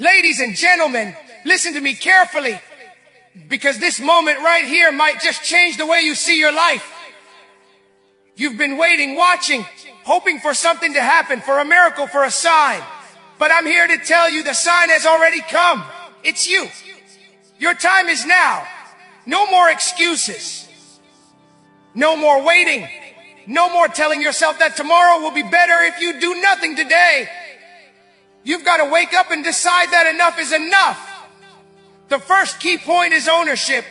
Ladies and gentlemen, listen to me carefully, because this moment right here might just change the way you see your life. You've been waiting, watching, hoping for something to happen, for a miracle, for a sign. But I'm here to tell you the sign has already come. It's you. Your time is now. No more excuses. No more waiting. No more telling yourself that tomorrow will be better if you do nothing today. You've got to wake up and decide that enough is enough. The first key point is ownership.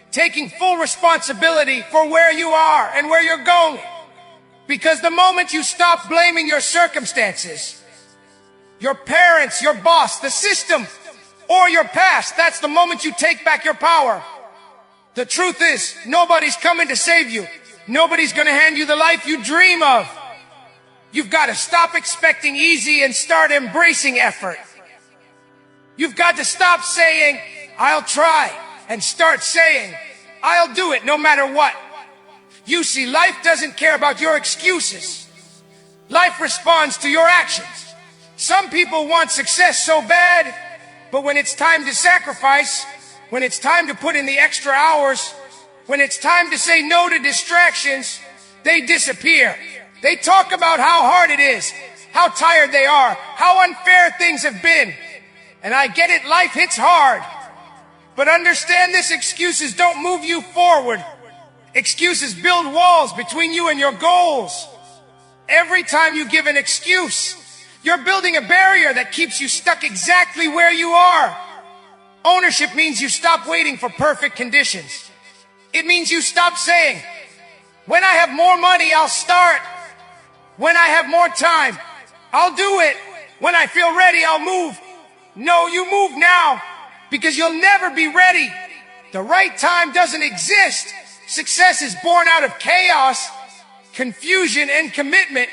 Taking full responsibility for where you are and where you're going. Because the moment you stop blaming your circumstances, your parents, your boss, the system, or your past, that's the moment you take back your power. The truth is, nobody's coming to save you. Nobody's gonna hand you the life you dream of. You've got to stop expecting easy and start embracing effort. You've got to stop saying, I'll try, and start saying, I'll do it no matter what. You see, life doesn't care about your excuses. Life responds to your actions. Some people want success so bad, but when it's time to sacrifice, when it's time to put in the extra hours, when it's time to say no to distractions, they disappear. They talk about how hard it is, how tired they are, how unfair things have been. And I get it, life hits hard. But understand this, excuses don't move you forward. Excuses build walls between you and your goals. Every time you give an excuse, you're building a barrier that keeps you stuck exactly where you are. Ownership means you stop waiting for perfect conditions. It means you stop saying, when I have more money, I'll start. When I have more time, I'll do it. When I feel ready, I'll move. No, you move now, because you'll never be ready. The right time doesn't exist. Success is born out of chaos, confusion, and commitment.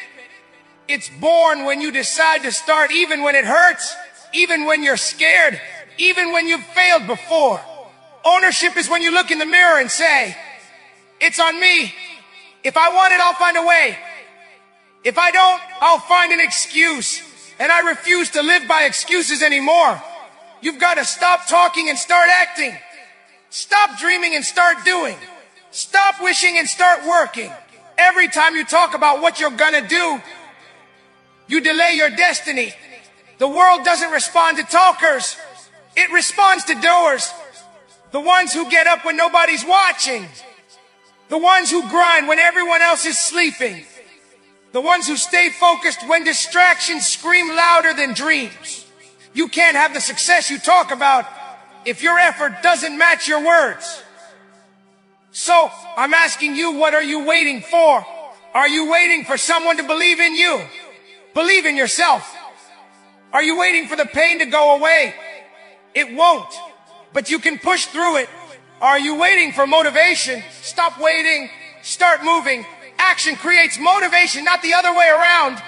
It's born when you decide to start even when it hurts, even when you're scared, even when you've failed before. Ownership is when you look in the mirror and say, it's on me. If I want it, I'll find a way. If I don't, I'll find an excuse. And I refuse to live by excuses anymore. You've got to stop talking and start acting. Stop dreaming and start doing. Stop wishing and start working. Every time you talk about what you're gonna do, you delay your destiny. The world doesn't respond to talkers. It responds to doers. The ones who get up when nobody's watching. The ones who grind when everyone else is sleeping. The ones who stay focused when distractions scream louder than dreams. You can't have the success you talk about if your effort doesn't match your words. So, I'm asking you, what are you waiting for? Are you waiting for someone to believe in you? Believe in yourself. Are you waiting for the pain to go away? It won't, but you can push through it. Are you waiting for motivation? Stop waiting, start moving. Action creates motivation, not the other way around.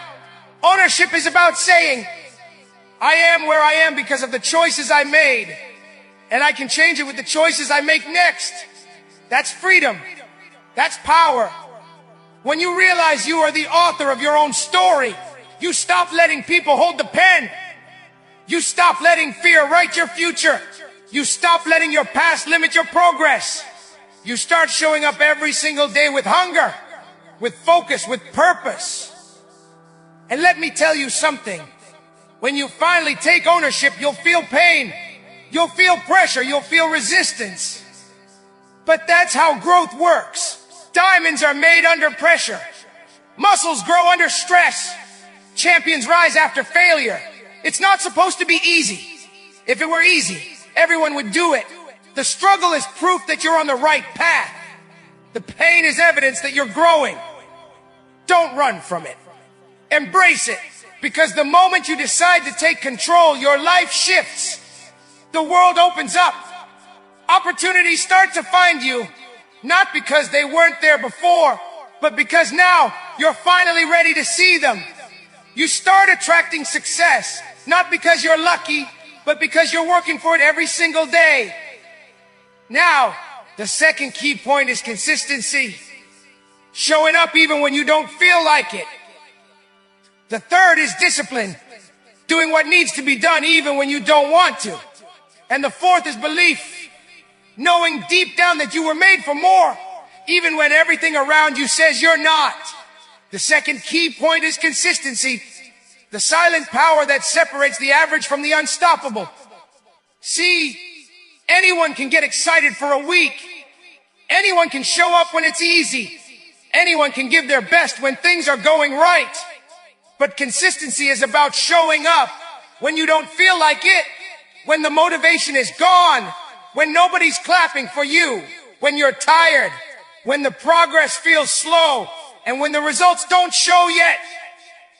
Ownership is about saying, I am where I am because of the choices I made, and I can change it with the choices I make next. That's freedom. That's power. When you realize you are the author of your own story, you stop letting people hold the pen. You stop letting fear write your future. You stop letting your past limit your progress. You start showing up every single day with hunger, with focus, with purpose. And let me tell you something. When you finally take ownership, you'll feel pain. You'll feel pressure. You'll feel resistance. But that's how growth works. Diamonds are made under pressure. Muscles grow under stress. Champions rise after failure. It's not supposed to be easy. If it were easy, everyone would do it. The struggle is proof that you're on the right path. The pain is evidence that you're growing. Don't run from it. Embrace it. Because the moment you decide to take control, your life shifts. The world opens up. Opportunities start to find you. Not because they weren't there before, but because now you're finally ready to see them. You start attracting success, not because you're lucky, but because you're working for it every single day. Now, the second key point is consistency. Showing up even when you don't feel like it. The third is discipline. doing what needs to be done even when you don't want to. And the fourth is belief, knowing deep down that you were made for more, even when everything around you says you're not. The second key point is consistency, the silent power that separates the average from the unstoppable. See, anyone can get excited for a week. Anyone can show up when it's easy. Anyone can give their best when things are going right. But consistency is about showing up when you don't feel like it, when the motivation is gone, when nobody's clapping for you, when you're tired, when the progress feels slow, and when the results don't show yet.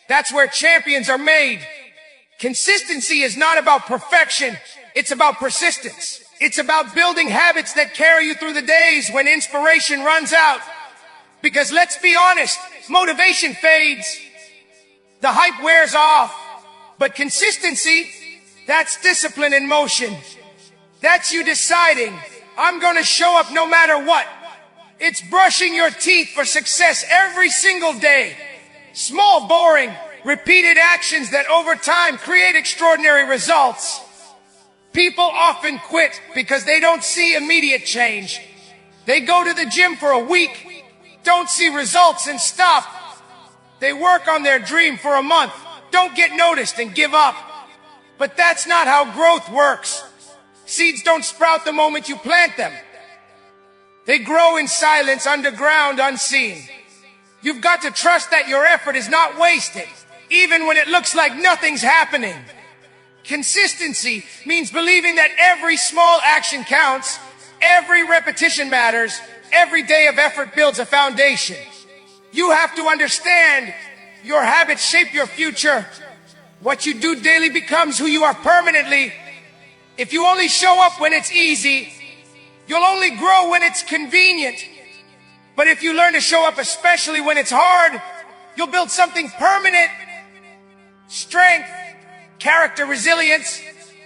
That's where champions are made. Consistency is not about perfection. It's about persistence. It's about building habits that carry you through the days when inspiration runs out. Because let's be honest, motivation fades. The hype wears off. But consistency, that's discipline in motion. That's you deciding, I'm gonna show up no matter what. It's brushing your teeth for success every single day. Small, boring, repeated actions that over time create extraordinary results. People often quit because they don't see immediate change. They go to the gym for a week, don't see results and stop. They work on their dream for a month, don't get noticed and give up. But that's not how growth works. Seeds don't sprout the moment you plant them. They grow in silence, underground, unseen. You've got to trust that your effort is not wasted, even when it looks like nothing's happening. Consistency means believing that every small action counts, every repetition matters, every day of effort builds a foundation. You have to understand your habits shape your future. What you do daily becomes who you are permanently. If you only show up when it's easy, you'll only grow when it's convenient. But if you learn to show up especially when it's hard, you'll build something permanent. Strength, character, resilience.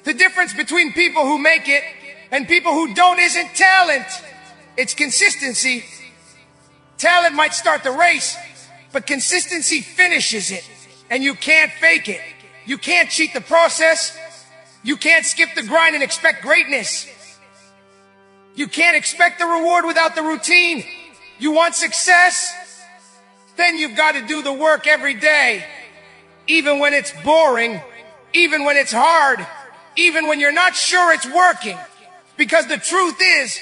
The difference between people who make it and people who don't isn't talent. It's consistency. Talent might start the race, but consistency finishes it. And you can't fake it. You can't cheat the process. You can't skip the grind and expect greatness. You can't expect the reward without the routine. You want success? Then you've got to do the work every day. Even when it's boring, even when it's hard, even when you're not sure it's working. Because the truth is,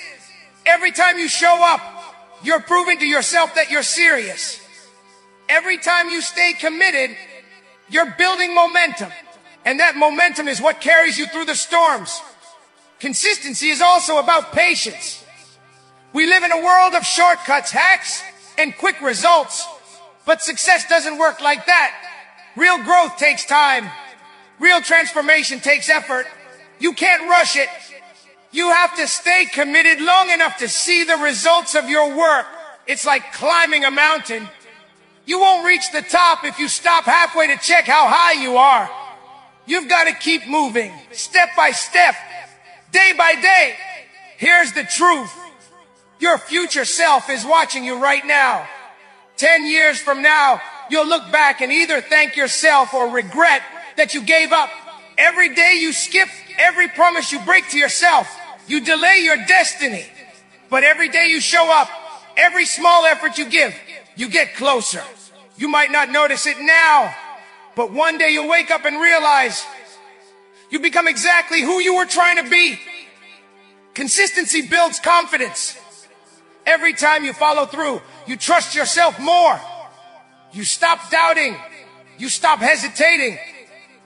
every time you show up, you're proving to yourself that you're serious. Every time you stay committed, you're building momentum. And that momentum is what carries you through the storms. Consistency is also about patience. We live in a world of shortcuts, hacks, and quick results. But success doesn't work like that. Real growth takes time. Real transformation takes effort. You can't rush it. You have to stay committed long enough to see the results of your work. It's like climbing a mountain. You won't reach the top if you stop halfway to check how high you are. You've got to keep moving, step by step, day by day. Here's the truth. Your future self is watching you right now. 10 years from now, you'll look back and either thank yourself or regret that you gave up. Every day you skip, every promise you break to yourself, you delay your destiny. But every day you show up, every small effort you give, you get closer. You might not notice it now, but one day you'll wake up and realize you become exactly who you were trying to be. Consistency builds confidence. Every time you follow through, you trust yourself more. You stop doubting. You stop hesitating.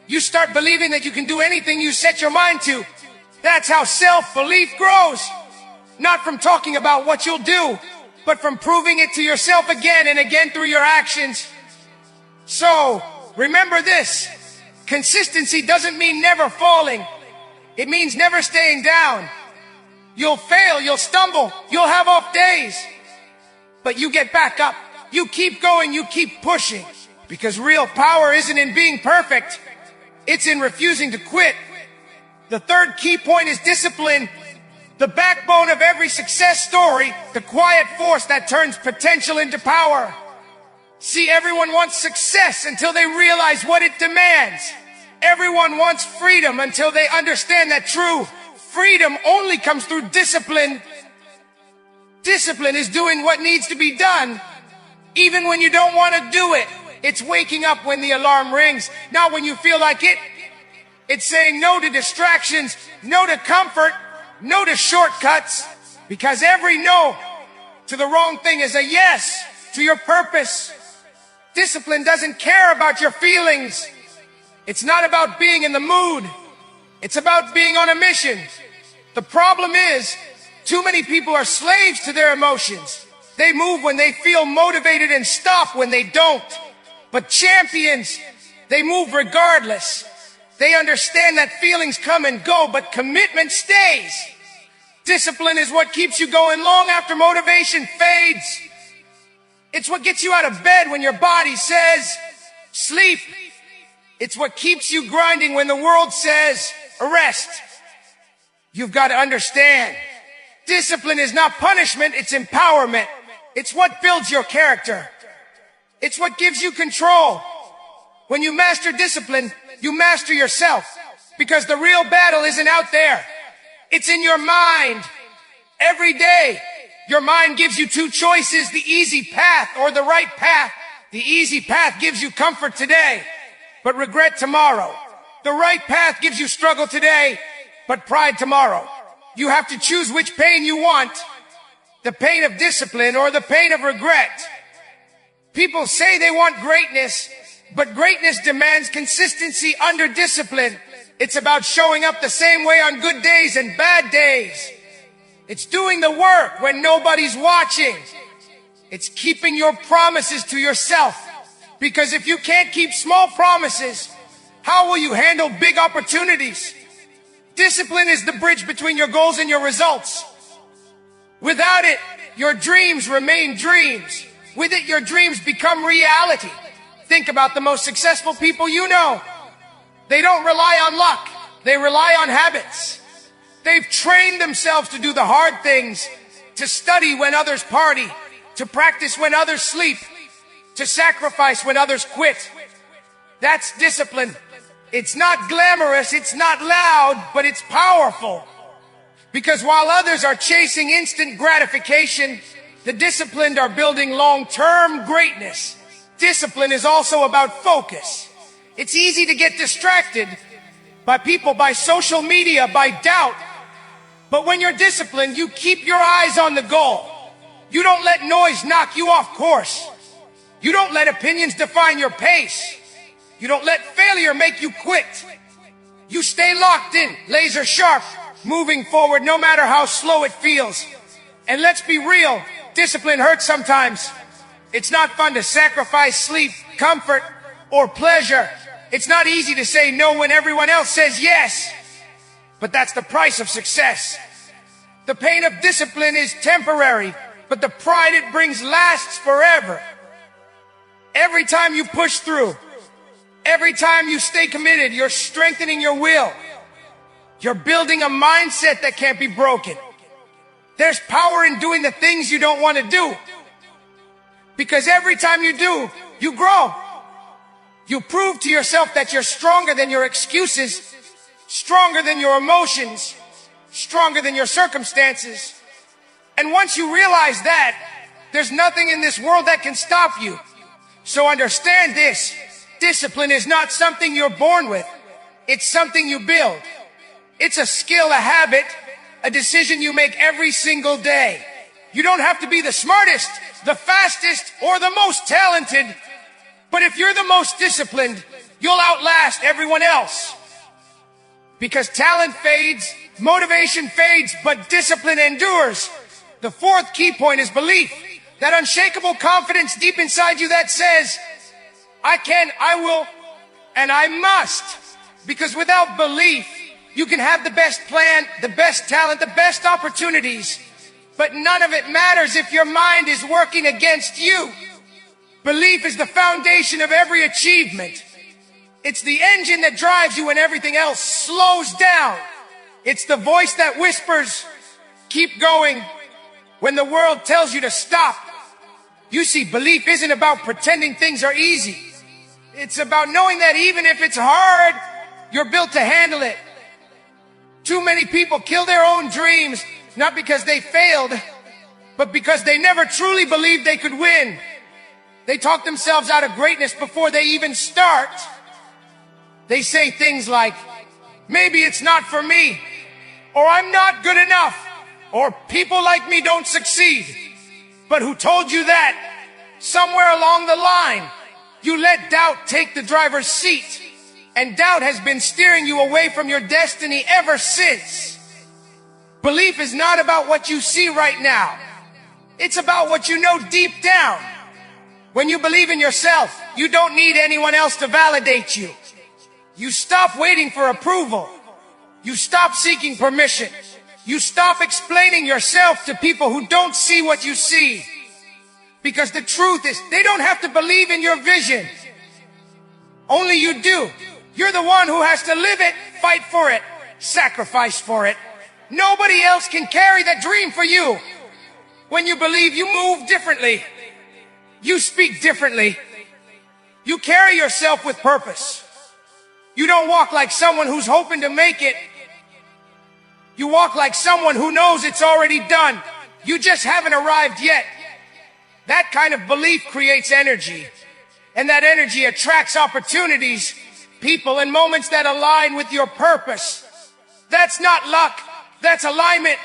You start believing that you can do anything you set your mind to. That's how self-belief grows. Not from talking about what you'll do, but from proving it to yourself again and again through your actions. So, remember this. Consistency doesn't mean never falling. It means never staying down. You'll fail, you'll stumble, you'll have off days. But you get back up. You keep going, you keep pushing. Because real power isn't in being perfect. It's in refusing to quit. The third key point is discipline. The backbone of every success story, the quiet force that turns potential into power. See, everyone wants success until they realize what it demands. Everyone wants freedom until they understand that true freedom only comes through discipline. Discipline is doing what needs to be done, even when you don't want to do it. It's waking up when the alarm rings, not when you feel like it. It's saying no to distractions, no to comfort, no to shortcuts, because every no to the wrong thing is a yes to your purpose. Discipline doesn't care about your feelings. It's not about being in the mood. It's about being on a mission. The problem is, too many people are slaves to their emotions. They move when they feel motivated and stop when they don't. But champions, they move regardless. They understand that feelings come and go, but commitment stays. Discipline is what keeps you going long after motivation fades. It's what gets you out of bed when your body says, sleep. It's what keeps you grinding when the world says, arrest. You've got to understand, discipline is not punishment, it's empowerment. It's what builds your character. It's what gives you control. When you master discipline, you master yourself. Because the real battle isn't out there. It's in your mind. Every day, your mind gives you two choices, the easy path or the right path. The easy path gives you comfort today, but regret tomorrow. The right path gives you struggle today, but pride tomorrow. You have to choose which pain you want, the pain of discipline or the pain of regret. People say they want greatness, but greatness demands consistency under discipline. It's about showing up the same way on good days and bad days. It's doing the work when nobody's watching. It's keeping your promises to yourself. Because if you can't keep small promises, how will you handle big opportunities? Discipline is the bridge between your goals and your results. Without it, your dreams remain dreams. With it, your dreams become reality. Think about the most successful people you know. They don't rely on luck. They rely on habits. They've trained themselves to do the hard things, to study when others party, to practice when others sleep, to sacrifice when others quit. That's discipline. It's not glamorous, it's not loud, but it's powerful. Because while others are chasing instant gratification, the disciplined are building long-term greatness. Discipline is also about focus. It's easy to get distracted by people, by social media, by doubt. But when you're disciplined, you keep your eyes on the goal. You don't let noise knock you off course. You don't let opinions define your pace. You don't let failure make you quit. You stay locked in, laser sharp, moving forward no matter how slow it feels. And let's be real, discipline hurts sometimes. It's not fun to sacrifice sleep, comfort, or pleasure. It's not easy to say no when everyone else says yes. But that's the price of success. The pain of discipline is temporary, but the pride it brings lasts forever. Every time you push through, every time you stay committed, you're strengthening your will. You're building a mindset that can't be broken. There's power in doing the things you don't want to do. Because every time you do, you grow. You prove to yourself that you're stronger than your excuses, stronger than your emotions, stronger than your circumstances. And once you realize that, there's nothing in this world that can stop you. So understand this. Discipline is not something you're born with. It's something you build. It's a skill, a habit, a decision you make every single day. You don't have to be the smartest, the fastest, or the most talented. But if you're the most disciplined, you'll outlast everyone else. Because talent fades, motivation fades, but discipline endures. The fourth key point is belief. That unshakable confidence deep inside you that says, I can, I will, and I must. Because without belief, you can have the best plan, the best talent, the best opportunities, but none of it matters if your mind is working against you. Belief is the foundation of every achievement. It's the engine that drives you when everything else slows down. It's the voice that whispers, keep going, when the world tells you to stop. You see, belief isn't about pretending things are easy. It's about knowing that even if it's hard, You're built to handle it. Too many people kill their own dreams, not because they failed, but because they never truly believed they could win. They talk themselves out of greatness before they even start. They say things like, maybe it's not for me, or I'm not good enough, or people like me don't succeed. But who told you that? Somewhere along the line, you let doubt take the driver's seat, and doubt has been steering you away from your destiny ever since. Belief is not about what you see right now. It's about what you know deep down. When you believe in yourself, you don't need anyone else to validate you. You stop waiting for approval. You stop seeking permission. You stop explaining yourself to people who don't see what you see. Because the truth is, they don't have to believe in your vision. Only you do. You're the one who has to live it, fight for it, sacrifice for it. Nobody else can carry that dream for you. When you believe, you move differently. You speak differently. You carry yourself with purpose. You don't walk like someone who's hoping to make it. You walk like someone who knows it's already done. You just haven't arrived yet. That kind of belief creates energy. And that energy attracts opportunities, people, and moments that align with your purpose. That's not luck. That's alignment.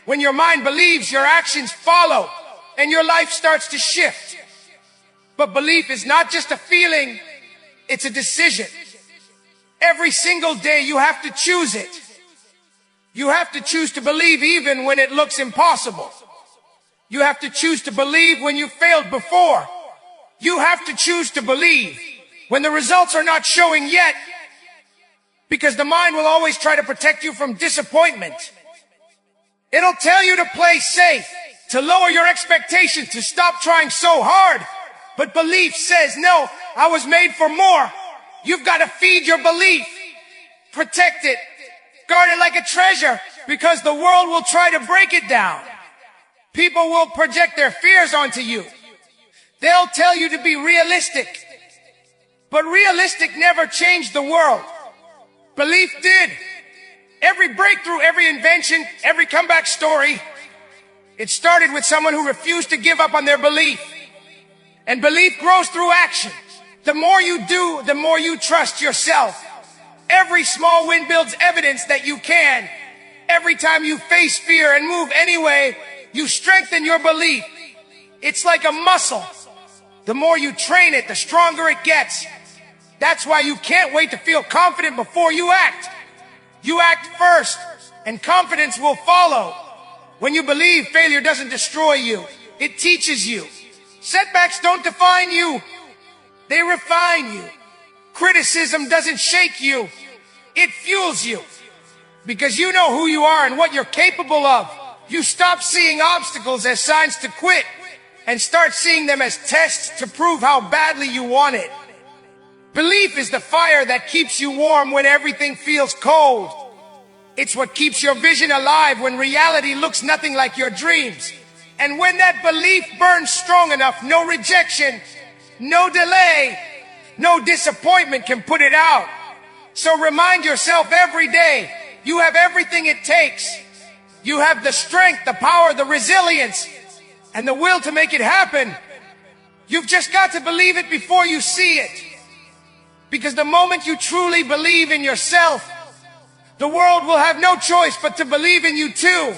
When your mind believes, your actions follow, and your life starts to shift. But belief is not just a feeling, it's a decision. Every single day you have to choose it. You have to choose to believe even when it looks impossible. You have to choose to believe when you failed before. You have to choose to believe when the results are not showing yet, because the mind will always try to protect you from disappointment. It'll tell you to play safe, to lower your expectations, to stop trying so hard. But belief says, no, I was made for more. You've got to feed your belief, protect it, guard it like a treasure, because the world will try to break it down. People will project their fears onto you. They'll tell you to be realistic. But realistic never changed the world. Belief did. Every breakthrough, every invention, every comeback story, it started with someone who refused to give up on their belief. And belief grows through action. The more you do, the more you trust yourself. Every small win builds evidence that you can. Every time you face fear and move anyway, you strengthen your belief. It's like a muscle. The more you train it, the stronger it gets. That's why you can't wait to feel confident before you act. You act first, and confidence will follow. When you believe, failure doesn't destroy you. It teaches you. Setbacks don't define you. They refine you. Criticism doesn't shake you. It fuels you. Because you know who you are and what you're capable of. You stop seeing obstacles as signs to quit and start seeing them as tests to prove how badly you want it. Belief is the fire that keeps you warm when everything feels cold. It's what keeps your vision alive when reality looks nothing like your dreams. And when that belief burns strong enough, no rejection, no delay, no disappointment can put it out. So remind yourself every day, you have everything it takes. You have the strength, the power, the resilience, and the will to make it happen. You've just got to believe it before you see it. Because the moment you truly believe in yourself, the world will have no choice but to believe in you too.